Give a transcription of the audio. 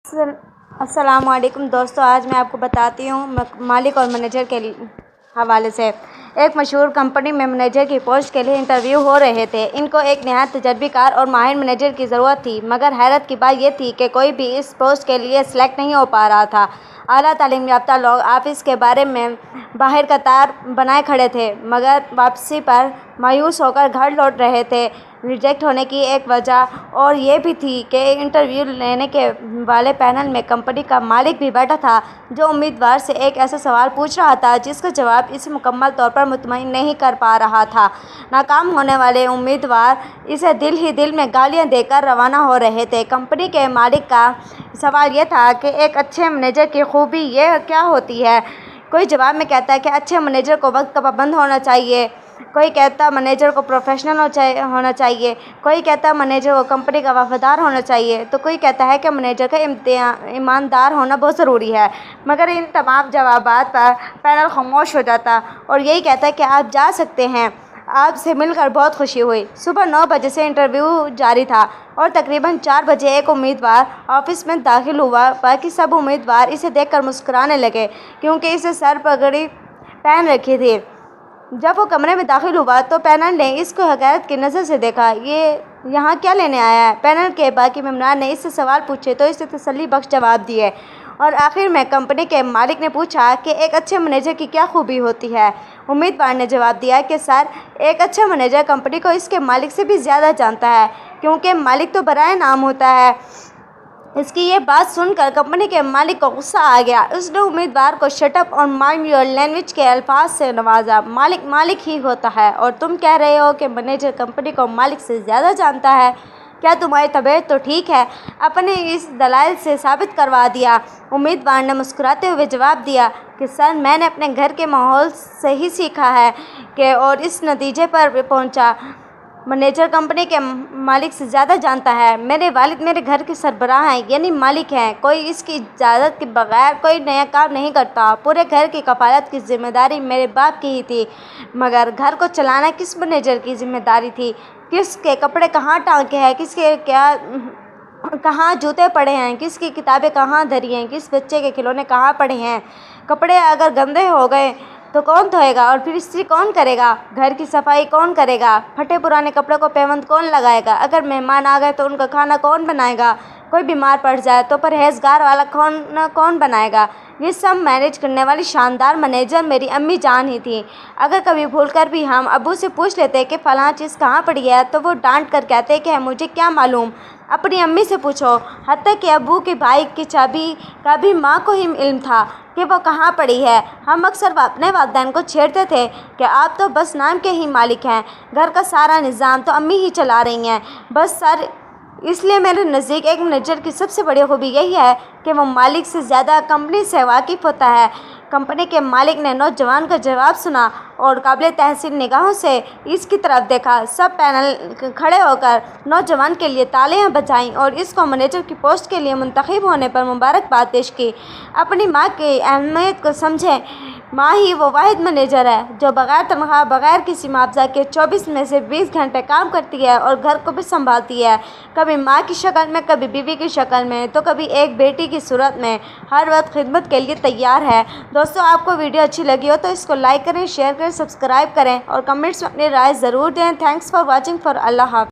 अस्सलाम वालेकुम दोस्तों, आज मैं आपको बताती हूँ मालिक और मैनेजर के हवाले से। एक मशहूर कंपनी में मैनेजर की पोस्ट के लिए इंटरव्यू हो रहे थे। इनको एक नहायत तजर्बेकार और माहिर मैनेजर की ज़रूरत थी, मगर हैरत की बात यह थी कि कोई भी इस पोस्ट के लिए सिलेक्ट नहीं हो पा रहा था। आला तालीम याफ्ता लोग ऑफिस के बारे में बाहर कतार बनाए खड़े थे, मगर वापसी पर मायूस होकर घर लौट रहे थे। रिजेक्ट होने की एक वजह और ये भी थी कि इंटरव्यू लेने के वाले पैनल में कंपनी का मालिक भी बैठा था, जो उम्मीदवार से एक ऐसा सवाल पूछ रहा था जिसका जवाब इसे मुकम्मल तौर पर मुतमईन नहीं कर पा रहा था। नाकाम होने वाले उम्मीदवार इसे दिल ही दिल में गालियां देकर रवाना हो रहे थे। कंपनी के मालिक का सवाल यह था कि एक अच्छे मैनेजर की खूबी ये क्या होती है। कोई जवाब में कहता है कि अच्छे मैनेजर को वक्त का पाबंद होना चाहिए, कोई कहता मैनेजर को प्रोफेशनल होना चाहिए, कोई कहता मैनेजर को कंपनी का वफादार होना चाहिए, तो कोई कहता है कि मैनेजर का ईमानदार होना बहुत ज़रूरी है। मगर इन तमाम जवाबात पर पैनल खामोश हो जाता और यही कहता है कि आप जा सकते हैं। आपसे मिलकर बहुत खुशी हुई। सुबह 9 बजे से इंटरव्यू जारी था और तकरीबन 4 बजे एक उम्मीदवार ऑफिस में दाखिल हुआ। बाकी सब उम्मीदवार इसे देखकर मुस्कुराने लगे, क्योंकि इसे सर पगड़ी पहन रखी थी। जब वो कमरे में दाखिल हुआ तो पैनल ने इसको हक़ारत की नज़र से देखा। ये यहाँ क्या लेने आया है? पैनल के बाकी मेंबरान ने इससे सवाल पूछे तो इससे तसल्ली बख्श जवाब दिए, और आखिर में कंपनी के मालिक ने पूछा कि एक अच्छे मैनेजर की क्या खूबी होती है। उम्मीदवार ने जवाब दिया कि सर, एक अच्छा मैनेजर कंपनी को इसके मालिक से भी ज़्यादा जानता है, क्योंकि मालिक तो बराए नाम होता है। इसकी ये बात सुनकर कंपनी के मालिक को गुस्सा आ गया। उसने उम्मीदवार को शट अप और माइंड योर लैंग्वेज के अल्फाज से नवाजा। मालिक मालिक ही होता है और तुम कह रहे हो कि मैनेजर कंपनी को मालिक से ज़्यादा जानता है। क्या तुम्हारी तबीयत तो ठीक है? अपने इस दलाइल से साबित करवा दिया। उम्मीदवार ने मुस्कुराते हुए जवाब दिया कि सर, मैंने अपने घर के माहौल से ही सीखा है कि और इस नतीजे पर पहुंचा। मैनेजर कंपनी के मालिक से ज़्यादा जानता है। मेरे वालिद मेरे घर के सरबराह हैं, यानी मालिक हैं। कोई इसकी इजाज़त के बगैर कोई नया काम नहीं करता। पूरे घर की कफालत की जिम्मेदारी मेरे बाप की ही थी, मगर घर को चलाना किस मैनेजर की जिम्मेदारी थी? किसके कपड़े कहाँ टांगे हैं, किसके क्या कहाँ जूते पड़े हैं, किसकी किताबें कहाँ धरी हैं, किस बच्चे के खिलौने कहाँ पड़े हैं। कपड़े अगर गंदे हो गए तो कौन धोएगा और फिर इस्त्री कौन करेगा? घर की सफाई कौन करेगा? फटे पुराने कपड़ों को पेवंद कौन लगाएगा? अगर मेहमान आ गए तो उनका खाना कौन बनाएगा? कोई बीमार पड़ जाए तो परहेजगार वाला कौन बनाएगा? ये सब मैनेज करने वाली शानदार मैनेजर मेरी अम्मी जान ही थी। अगर कभी भूलकर भी हम अब्बू से पूछ लेते कि फ़लाँ चीज़ कहाँ पड़ी है, तो वो डांट कर कहते कि मुझे क्या मालूम, अपनी अम्मी से पूछो। हत्ता कि अब्बू के बाइक की चाबी का भी माँ को ही इल्म था कि वो कहाँ पड़ी है। हम अक्सर अपने वालिदैन को छेड़ते थे कि आप तो बस नाम के ही मालिक हैं, घर का सारा निज़ाम तो अम्मी ही चला रही हैं बस सर। इसलिए मेरे नज़दीक एक मैनेजर की सबसे बड़ी खूबी यही है कि वो मालिक से ज़्यादा कंपनी से वाकिफ़ होता है। कंपनी के मालिक ने नौजवान का जवाब सुना और काबिल तहसीन निगाहों से इसकी तरफ देखा। सब पैनल खड़े होकर नौजवान के लिए तालियां बजाईं और इसको मैनेजर की पोस्ट के लिए मुंतखब होने पर मुबारकबाद पेश की। अपनी माँ की अहमियत को समझें। माँ ही वो वाहिद मैनेजर है जो बग़ैर तनख्वाह, बग़ैर किसी मुआवजा के 24 में से 20 घंटे काम करती है और घर को भी संभालती है। कभी माँ की शक्ल में, कभी बीवी की शक्ल में, तो कभी एक बेटी की सूरत में। हर वक्त खिदमत के लिए तैयार है। दोस्तों, आपको वीडियो अच्छी लगी हो तो इसको लाइक करें, शेयर करें, सब्सक्राइब करें और कमेंट्स में अपनी राय ज़रूर दें। Thanks for watching. फॉर अल्लाह हाफ़िज़।